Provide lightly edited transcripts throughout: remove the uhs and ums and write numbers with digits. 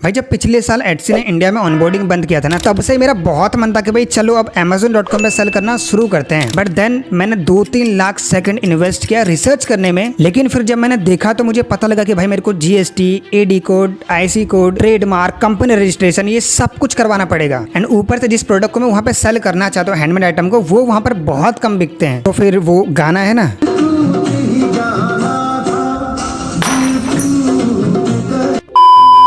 भाई जब पिछले साल एडसी ने इंडिया में ऑनबोर्डिंग बंद किया था ना, तब से मेरा बहुत मन था कि भाई चलो अब Amazon.com पे सेल करना शुरू करते हैं। बट देन मैंने 2-3 लाख सेकंड इन्वेस्ट किया रिसर्च करने में। लेकिन फिर जब मैंने देखा तो मुझे पता लगा कि भाई मेरे को GST, AD code, IC code, trademark, company registration ये सब कुछ करवाना पड़ेगा। एंड ऊपर से जिस प्रोडक्ट को मैं वहाँ पे सेल करना चाहता हूँ, हैंडमेड आइटम को, वो वहाँ पर बहुत कम बिकते हैं। तो फिर वो गाना है ना,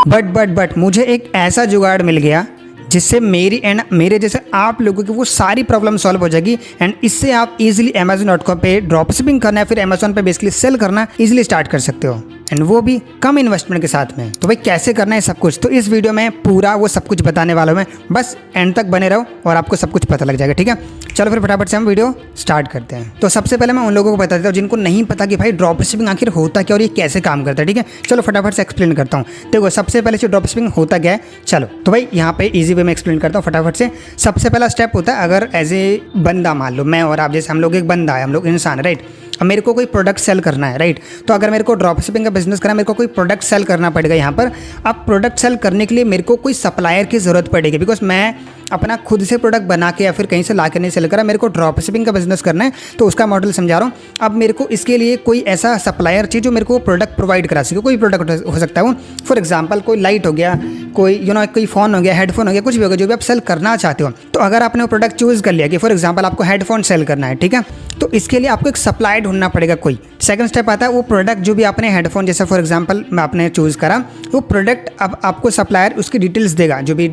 बट मुझे एक ऐसा जुगाड़ मिल गया जिससे मेरी एंड मेरे जैसे आप लोगों की वो सारी प्रॉब्लम सॉल्व हो जाएगी। एंड इससे आप इजीली Amazon.com पे ड्रॉप शिपिंग करना है, फिर Amazon पे बेसिकली सेल करना इजीली स्टार्ट कर सकते हो, एंड वो भी कम इन्वेस्टमेंट के साथ में। तो भाई कैसे करना है सब कुछ, तो इस वीडियो में पूरा वो सब कुछ बताने वाला हूँ मैं। बस एंड तक बने रहो और आपको सब कुछ पता लग जाएगा, ठीक है। चलो फिर फटाफट से हम वीडियो स्टार्ट करते हैं। तो सबसे पहले मैं उन लोगों को बता देता हूँ जिनको नहीं पता कि भाई ड्रॉप शिपिंग आखिर होता क्या और ये कैसे काम करता है, ठीक है। चलो फटाफट से एक्सप्लेन करता हूँ। देखो सबसे पहले से ड्रॉप शिपिंग होता क्या है, चलो तो भाई यहाँ पे इजी वे में एक्सप्लेन करता हूँ फटाफट से। सबसे पहला स्टेप होता है, अगर एज ए बंदा मान लो मैं और आप, जैसे हम लोग एक बंदा है, हम लोग इंसान, राइट। अब मेरे को कोई प्रोडक्ट सेल करना है, राइट। तो अगर मेरे को ड्रॉप शिपिंग का बिजनेस करना है, मेरे को कोई प्रोडक्ट सेल करना पड़ेगा यहाँ पर। अब प्रोडक्ट सेल करने के लिए मेरे को कोई सप्लायर की ज़रूरत पड़ेगी, बिकॉज मैं अपना खुद से प्रोडक्ट बना के या फिर कहीं से ला के नहीं सेल करा। मेरे को ड्रॉप शिपिंग का बिजनेस करना है, तो उसका मॉडल समझा रहा हूँ। अब मेरे को इसके लिए कोई ऐसा सप्लायर चाहिए जो मेरे को प्रोडक्ट प्रोवाइड करा सके। कोई प्रोडक्ट हो सकता है वो, फॉर एग्जाम्पल कोई लाइट हो गया, कोई कोई फ़ोन हो गया, हेडफोन हो गया, कुछ भी होगा जो भी आप सेल करना चाहते हो। तो अगर आपने वो प्रोडक्ट चूज़ कर लिया कि फॉर एग्जाम्पल आपको हेडफोन सेल करना है, ठीक है, तो इसके लिए आपको एक सप्लायर ढूंढना पड़ेगा कोई। सेकंड स्टेप आता है, वो प्रोडक्ट जो भी आपने हेडफोन जैसे फॉर एग्जांपल मैं आपने चूज़ करा, वो प्रोडक्ट अब आपको सप्लायर उसकी डिटेल्स देगा, जो भी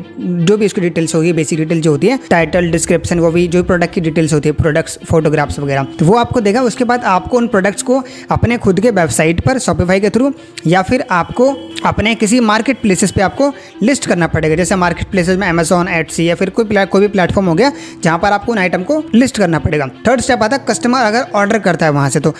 उसकी डिटेल्स होगी, बेसिक डिटेल जो होती है, टाइटल, डिस्क्रिप्शन, वो भी जो प्रोडक्ट की डिटेल्स होती है, प्रोडक्ट्स, फोटोग्राफ्स वगैरह, तो वो आपको देगा। उसके बाद आपको उन प्रोडक्ट्स को अपने खुद के वेबसाइट पर शॉपिफाई के थ्रू या फिर आपको अपने किसी मार्केट प्लेसेस पे आपको लिस्ट करना पड़ेगा। जैसे मार्केट प्लेसेस में Amazon, एडसी या फिर कोई भी प्लेटफॉर्म हो गया जहाँ पर आपको उन आइटम को लिस्ट करना पड़ेगा। थर्ड स्टेप आता है, कस्टमर अगर ऑर्डर करता है वहाँ से, तो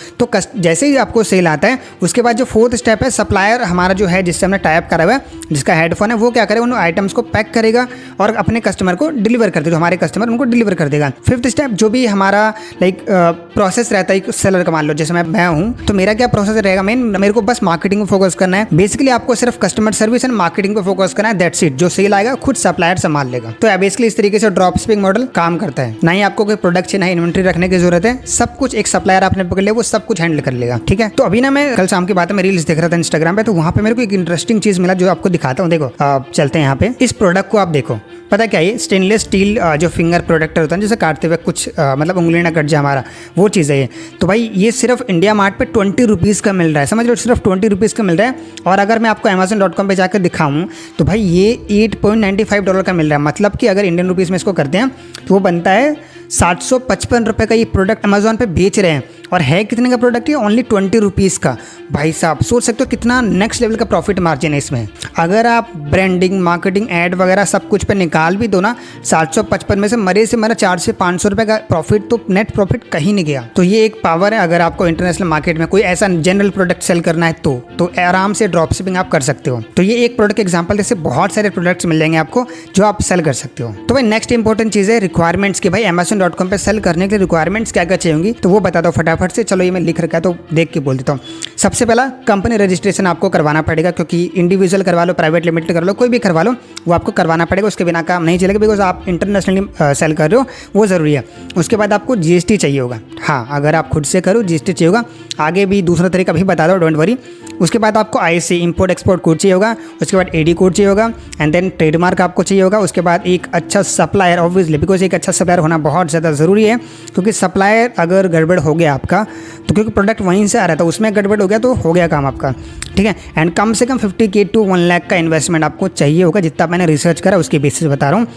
जैसे ही आपको सेल आता है, उसके बाद जो फोर्थ स्टेप है, सप्लायर हमारा जो है जिससे हमने टाइप करा हुआ है, जिसका हेडफोन है, वो क्या करेगा, उन आइटम्स को पैक करेगा और अपने कस्टमर को डिलीवर कर देगा। हमारे कस्टमर उनको डिलीवर कर देगा। फिफ्थ स्टेप जो भी हमारा प्रोसेस रहता है सेलर का, मान लो जैसे मैं हूँ, तो मेरा क्या प्रोसेस रहेगा, मेरे को बस मार्केटिंग पे फोकस करना है। बेसिकली आपको सिर्फ कस्टमर सर्विस एंड मार्केटिंग पे फोकस करना है, दैट्स इट। जो सेल आएगा खुद सप्लायर संभाल लेगा। तो बेसिकली इस तरीके से ड्रॉप शिपिंग मॉडल काम करता है। ना ही आपको कोई प्रोडक्ट चाहिए, ना ही इन्वेंट्री रखने की जरूरत है, सब कुछ एक सप्लायर आपने पकड़ लिया, वो सब कुछ हैंडल कर लेगा, ठीक है। तो अभी ना मैं कल शाम की बात है, मैं रील्स देख रहा था इंस्टाग्राम पे, तो वहाँ पे मेरे को एक इंटरेस्टिंग चीज मिला जो आपको दिखाता हूँ। देखो चलते हैं यहाँ पे, इस प्रोडक्ट को आप देखो, पता क्या है, स्टेनलेस स्टील जो फिंगर प्रोटेक्टर होता है, जैसे काटते हुए कुछ मतलब उंगली ना कट जाए हमारा, वो चीज़ है ये। तो भाई ये सिर्फ इंडिया मार्ट पे 20 रुपीज़ का मिल रहा है, समझ लो, सिर्फ 20 रुपीज़ का मिल रहा है। और अगर मैं आपको Amazon.com पे जाकर दिखाऊं तो भाई ये $8.95 का मिल रहा है। मतलब कि अगर इंडियन रुपीज़ में इसको करते हैं तो वो बनता है 755 रुपये का ये प्रोडक्ट Amazon पे बेच रहे हैं। और है कितने का प्रोडक्ट है, ओनली 20 रुपीज़ का। भाई साहब सोच सकते हो कितना नेक्स्ट लेवल का प्रॉफिट मार्जिन है इसमें। अगर आप ब्रांडिंग, मार्केटिंग, ऐड वगैरह सब कुछ पे निकाल भी दो ना, 755 में से मरे 400 से 500 रुपये का प्रॉफिट, तो नेट प्रॉफिट कहीं नहीं गया। तो ये एक पावर है। अगर आपको इंटरनेशनल मार्केट में कोई ऐसा जनरल प्रोडक्ट सेल करना है तो आराम से ड्रॉप शिपिंग आप कर सकते हो। तो ये एक प्रोडक्ट एग्जाम्पल, जैसे बहुत सारे प्रोडक्ट्स मिल जाएंगे आपको जो आप सेल कर सकते हो। तो भाई नेक्स्ट इंपॉर्टेंट चीज़ है रिक्वायरमेंट्स की। भाई Amazon.com पे सेल करने के लिए रिक्वायरमेंट्स क्या क्या चाहिए होंगी, तो वो बता दो फटाफट से। चलो ये मैं लिख रखा है तो देख के बोल देता हूँ। सबसे पहला, कंपनी रजिस्ट्रेशन आपको करवाना पड़ेगा, क्योंकि इंडिविजुअल करवा लो, प्राइवेट लिमिटेड कर लो, कोई भी करवा लो, वो आपको करवाना पड़ेगा। उसके बिना काम नहीं चलेगा, बिकॉज आप इंटरनेशनली सेल कर रहे हो, वो ज़रूरी है। उसके बाद आपको GST चाहिए होगा। हाँ, अगर आप खुद से करो GST चाहिए होगा। आगे भी दूसरा तरीका भी बता दो, डोंट वरी। उसके बाद आपको IC, इंपोर्ट एक्सपोर्ट कोड चाहिए होगा। उसके बाद AD कोड चाहिए होगा, एंड देन ट्रेडमार्क आपको चाहिए होगा। उसके बाद एक अच्छा सप्लायर, ऑब्वियसली, बिकॉज एक अच्छा सप्लायर होना बहुत ज़्यादा ज़रूरी है, क्योंकि सप्लायर अगर गड़बड़ हो गया आपका, तो क्योंकि प्रोडक्ट वहीं से आ रहा था, उसमें गड़बड़ हो गया तो हो गया काम आपका, ठीक है। एंड कम से कम 50K to 1 लाख का इन्वेस्टमेंट आपको चाहिए होगा। जितना मैंने रिसर्च करा उसके बेसिस बता रहा हूँ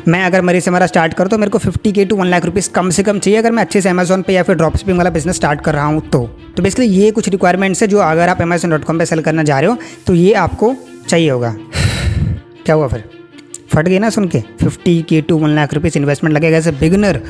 मैं। अगर मेरे से मेरा स्टार्ट करो तो मेरे को 50K to 1 लाख रुपीज़ कम से कम चाहिए, अगर मैं अच्छे से Amazon पे या फिर ड्रॉप शिपिंग वाला बिजनेस स्टार्ट कर रहा हूँ तो बेसिकली ये कुछ रिक्वायरमेंट्स है जो अगर आप Amazon.com पे सेल करना जा रहे हो तो ये आपको चाहिए होगा। क्या हुआ फिर, फट गई ना सुन के? 50K to 1 lakh rupees investment लगेगा एज ए बिगिनर,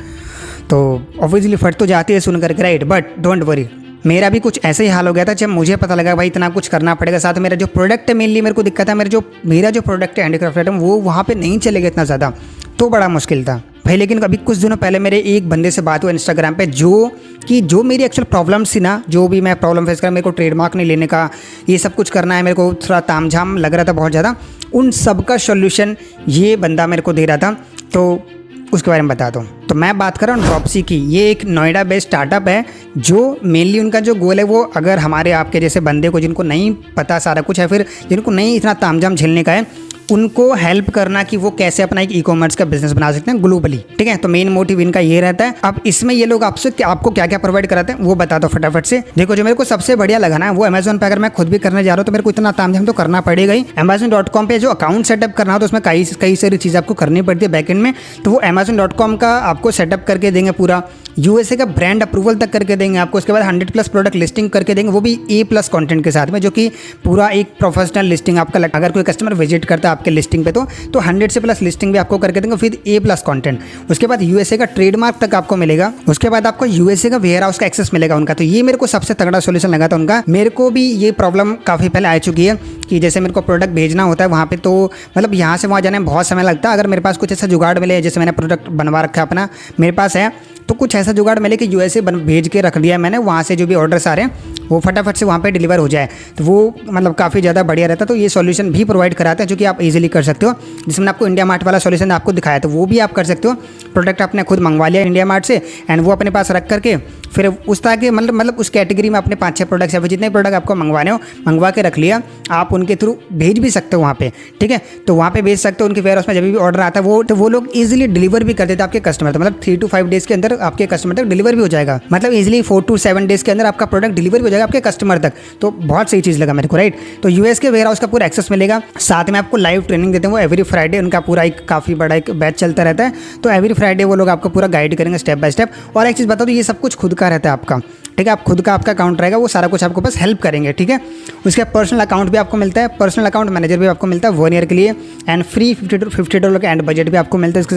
तो ऑब्वियसली फट तो जाती है सुनकर के, राइट। बट डोंट वरी, मेरा भी कुछ ऐसे ही हाल हो गया था जब मुझे पता लगा भाई इतना कुछ करना पड़ेगा। साथ मेरा जो प्रोडक्ट है, मेनली मेरे को दिक्कत है, मेरा जो प्रोडक्ट है हैंडीक्राफ्ट आइटम, वो वहाँ पे नहीं चलेगा इतना ज़्यादा, तो बड़ा मुश्किल था। भाई लेकिन अभी कुछ दिनों पहले मेरे एक बंदे से बात हुआ इंस्टाग्राम पे जो मेरी एक्चुअल प्रॉब्लम्स थी ना, जो भी मैं प्रॉब्लम फेस कर, मेरे को ट्रेडमार्क नहीं लेने का, ये सब कुछ करना है, मेरे को थोड़ा तामझाम लग रहा था बहुत ज़्यादा, उन सब का सोल्यूशन ये बंदा मेरे को दे रहा था। तो उसके बारे में बताता हूँ। तो मैं बात कर रहा हूँ ड्रॉपसी की। ये एक नोएडा बेस्ड स्टार्टअप है जो मेनली उनका जो गोल है वो अगर हमारे आपके जैसे बंदे को जिनको नहीं पता सारा कुछ है, फिर जिनको नहीं इतना तामझाम झेलने का है, उनको हेल्प करना कि वो कैसे अपना एक ई-कॉमर्स का बिजनेस बना सकते हैं ग्लोबली। ठीक है, तो मेन मोटिव इनका ये रहता है। अब इसमें ये लोग आपको क्या क्या प्रोवाइड कराते हैं वो बता दो फटाफट से। देखो, जो मेरे को सबसे बढ़िया लगा ना, वो अमेजोन पे अगर मैं खुद भी करने जा रहा हूँ तो मेरे को इतना तामझाम तो करना पड़ेगा ही। Amazon.com पे जो अकाउंट सेटअप करना हो तो उसमें कई सारी चीज़ें आपको करनी पड़ती है बैकएंड में। तो वो Amazon.com का आपको सेटअप करके देंगे, पूरा यूएसए का ब्रांड अप्रूवल तक करके देंगे आपको। उसके बाद 100+ प्रोडक्ट लिस्टिंग करके देंगे, वो भी A+ कंटेंट के साथ में, जो कि पूरा एक प्रोफेशनल लिस्टिंग आपका अगर कोई कस्टमर विजिट करता है आपके लिस्टिंग पे तो 100 से प्लस लिस्टिंग भी आपको करके देंगे, फिर A+ कंटेंट। उसके बाद यूएसए का ट्रेडमार्क तक आपको मिलेगा। उसके बाद आपको यूएसए का वेयर हाउस का एक्सेस मिलेगा उनका। तो ये मेरे को सबसे तगड़ा सोल्यूशन लगा था उनका। मेरे को भी ये प्रॉब्लम काफ़ी पहले आ चुकी है कि जैसे मेरे को प्रोडक्ट भेजना होता है वहाँ पे, तो मतलब यहाँ से वहाँ जाने में बहुत समय लगता है। अगर मेरे पास कुछ ऐसा जुगाड़ मिले, जैसे मैंने प्रोडक्ट बनवा रखा है अपना, मेरे पास है, तो कुछ ऐसा जुगाड़ मिले कि यूएसए भेज के रख दिया मैंने, वहाँ से जो भी ऑर्डर्स आ रहे हैं वो फटाफट से वहाँ पे डिलीवर हो जाए, तो वो मतलब काफ़ी ज़्यादा बढ़िया रहता है। तो ये सॉल्यूशन भी प्रोवाइड कराते हैं जो कि आप इजीली कर सकते हो। जिसमें आपको इंडिया मार्ट वाला सॉल्यूशन आपको दिखाया, तो वो भी आप कर सकते हो। प्रोडक्ट आपने खुद मंगवा लिया इंडिया मार्ट से एंड वो अपने पास रख करके फिर उस तरह के मतलब उस कैटेगरी में अपने 5-6 प्रोडक्ट्स या फिर जितने प्रोडक्ट आपको मंगवाने हो मंगवा के रख लिया, आप उनके थ्रू भेज भी सकते हो वहाँ पे। ठीक है, तो वहाँ पे भेज सकते हो। उनके वेयर हाउस में जब भी ऑर्डर आता है वो लोग इजीली डिलीवर भी कर देते हैं आपके कस्टमर तक। मतलब 3 to 5 डेज़ के अंदर आपके कस्टमर तक डिलीवर भी हो जाएगा। मतलब इजीली 4 to 7 डेज़ के अंदर आपका प्रोडक्ट डिलीवर भी हो जाएगा आपके कस्टमर तक। तो बहुत सही चीज़ लगा मेरे को, राइट। तो यूएस के वेयर हाउस का पूरा एक्सेस मिलेगा। साथ में आपको लाइव ट्रेनिंग देते हैं वो एवरी फ्राइडे। उनका पूरा एक काफ़ी बड़ा एक बैच चलता रहता है, तो एवरी फ्राइडे वो लोग आपको पूरा गाइड करेंगे स्टेप बाय स्टेप। और एक चीज़ बता दो, ये सब कुछ खुद का रहता है आपका। ठीक है, आप खुद का आपका अकाउंट रहेगा, वो सारा कुछ आपको बस हेल्प करेंगे। ठीक है, उसके पर्सनल अकाउंट भी आपको मिलता है, पर्सनल अकाउंट मैनेजर भी आपको मिलता है 1 ईयर के लिए एंड फ्री $50 का एंड बजट भी आपको मिलता है इसके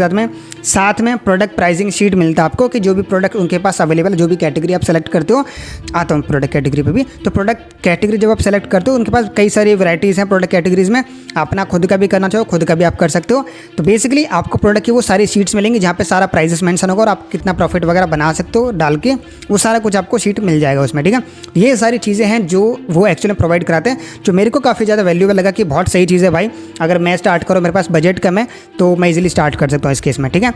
साथ में प्रोडक्ट प्राइसिंग शीट मिलता है आपको कि जो भी प्रोडक्ट उनके पास अवेलेबल है, जो भी कैटेगरी आप सेलेक्ट करते हो। आता हूँ प्रोडक्ट कैटेगरी पे भी। तो प्रोडक्ट कैटेगरी जब आप सेलेक्ट करते हो, उनके पास कई सारी वैराइटीज़ हैं प्रोडक्ट कैटेगरीज में। अपना खुद का भी करना चाहो खुद का भी आप कर सकते हो। तो बेसिकली आपको प्रोडक्ट की वो सारी शीट्स मिलेंगी जहाँ पे सारा प्राइसेस मेंशन होगा और आप कितना प्रॉफिट वगैरह बना सकते हो डाल के, वो सारा कुछ आपको शीट मिल जाएगा उसमें। ठीक है, ये सारी चीज़ें हैं जो वो एक्चुअली प्रोवाइड कराते हैं, जो मेरे को काफ़ी ज़्यादा वैल्यूएबल लगा कि बहुत सही चीज़ है भाई। अगर मैं स्टार्ट करूँ, मेरे पास बजट कम है, तो मैं इजीली स्टार्ट कर सकता हूँ इस केस में। ठीक है,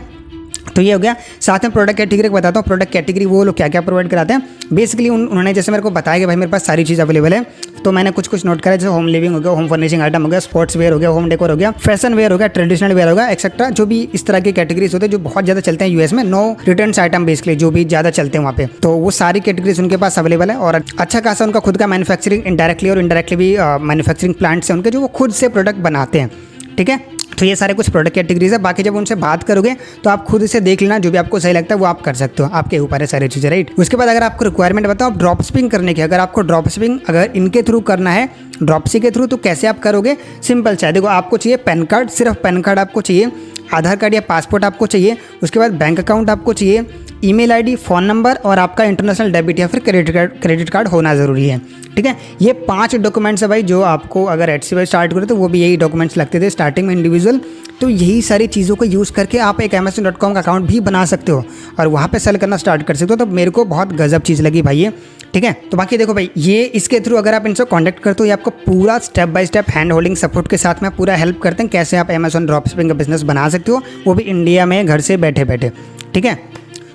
तो ये हो गया। साथ में प्रोडक्ट कैटेगरी बताता हूँ। प्रोडक्ट कैटेगरी वो लोग क्या क्या प्रोवाइड कराते हैं। बेसिकली उन्होंने जैसे मेरे को बताया कि भाई मेरे पास सारी चीज़ अवेलेबल है, तो मैंने कुछ नोट करा। जैसे होम लिविंग हो गया, होम फर्निशिंग आइटम हो गया, स्पोर्ट्स वेयर हो गया, होम डेकोर हो गया, फैशन वेयर हो गया, ट्रेडिशनल वेयर हो गया, एक्सेट्रा। जो भी इस तरह की कैटेगरीज होते हैं जो बहुत ज़्यादा चलते हैं यूएस में, नो रिटर्न्स आइटम बेसिकली जो भी ज़्यादा चलते हैं वहाँ पे, तो वो सारी कैटेगरीज उनके पास अवेलेबल है। और अच्छा खासा उनका खुद का मैन्युफैक्चरिंग डायरेक्टली और इनडायरेक्टली भी मैन्युफैक्चरिंग प्लांट्स हैं उनके, जो वो खुद से प्रोडक्ट बनाते हैं। ठीक है, तो ये सारे कुछ प्रोडक्ट कैटेगरीज है। बाकी जब उनसे बात करोगे तो आप खुद से देख लेना, जो भी आपको सही लगता है वो आप कर सकते हो, आपके ऊपर है सारी चीज़ें, राइट। उसके बाद अगर आपको रिक्वायरमेंट बताओ आप ड्रॉप शिपिंग करने की, अगर आपको ड्रॉप शिपिंग अगर इनके थ्रू करना है, ड्रॉपसी के थ्रू, तो कैसे आप करोगे? सिंपल है। देखो, आपको चाहिए पैन कार्ड, सिर्फ पैन कार्ड आपको चाहिए, आधार कार्ड या पासपोर्ट आपको चाहिए, उसके बाद बैंक अकाउंट आपको चाहिए, ईमेल आईडी, फ़ोन नंबर और आपका इंटरनेशनल डेबिट या फिर क्रेडिट कार्ड होना ज़रूरी है। ठीक है, ये 5 डॉक्यूमेंट्स है भाई, जो आपको अगर एडसी वाई स्टार्ट करो तो वो भी यही डॉक्यूमेंट्स लगते थे स्टार्टिंग में इंडिविजुअल। तो यही सारी चीज़ों को यूज़ करके आप एक Amazon.com का अकाउंट भी बना सकते हो और वहाँ पे सेल करना स्टार्ट कर सकते हो। तो मेरे को बहुत गजब चीज़ लगी भाई ये। ठीक है, तो बाकी देखो भाई, ये इसके थ्रू अगर आप इनसे कांटेक्ट करते हो, ये आपको पूरा step by step hand holding support के साथ में पूरा हेल्प करते हैं कैसे आप Amazon ड्रॉप शिपिंग का बिजनेस बना सकते हो, वो भी इंडिया में घर से बैठे बैठे। ठीक है,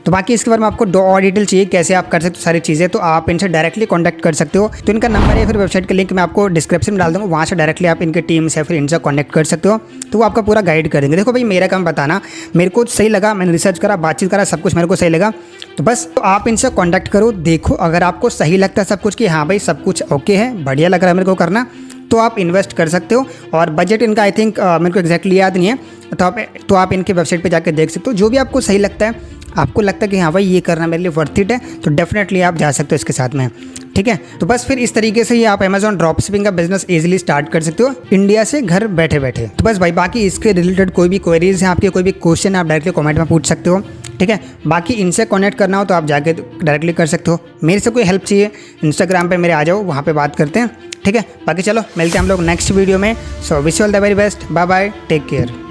तो बाकी इसके बारे में आपको और डिटेल चाहिए कैसे आप कर सकते हो सारी चीज़ें, तो आप इनसे डायरेक्टली कांटेक्ट कर सकते हो। तो इनका नंबर या फिर वेबसाइट का लिंक मैं आपको डिस्क्रिप्शन में डाल दूँगा, वहाँ से डायरेक्टली आप इनके टीम से फिर इनसे कांटेक्ट कर सकते हो, तो वो आपका पूरा गाइड कर देंगे। देखो भाई, मेरा काम बताना मेरे को सही लगा, मैंने रिसर्च करा, बातचीत करा, सब कुछ मेरे को सही लगा, तो बस तो आप इनसे कॉन्टैक्ट करो। देखो, अगर आपको सही लगता है सब कुछ कि हाँ भाई सब कुछ ओके है, बढ़िया लग रहा है मेरे को करना, तो आप इन्वेस्ट कर सकते हो। और बजट इनका आई थिंक मेरे को एग्जैक्टली याद नहीं है, तो आप इनके वेबसाइट पे जाकर देख सकते हो। जो भी आपको सही लगता है, आपको लगता है कि हाँ भाई ये करना मेरे लिए वर्थ इट है, तो डेफिनेटली आप जा सकते हो इसके साथ में। ठीक है, तो बस फिर इस तरीके से ही आप Amazon ड्रॉप शिपिंग का बिजनेस इजीली स्टार्ट कर सकते हो इंडिया से घर बैठे बैठे। तो बस भाई, बाकी इसके रिलेटेड कोई भी क्वेरीज हैं आपके, कोई भी क्वेश्चन आप डायरेक्टली कमेंट में पूछ सकते हो। ठीक है, बाकी इनसे कनेक्ट करना हो तो आप जाके डायरेक्टली कर सकते हो। मेरे से कोई हेल्प चाहिए, इंस्टाग्राम पे मेरे आ जाओ, वहाँ पे बात करते हैं। ठीक है, बाकी चलो मिलते हैं हम लोग नेक्स्ट वीडियो में। So wish you all the very best, bye bye, take care.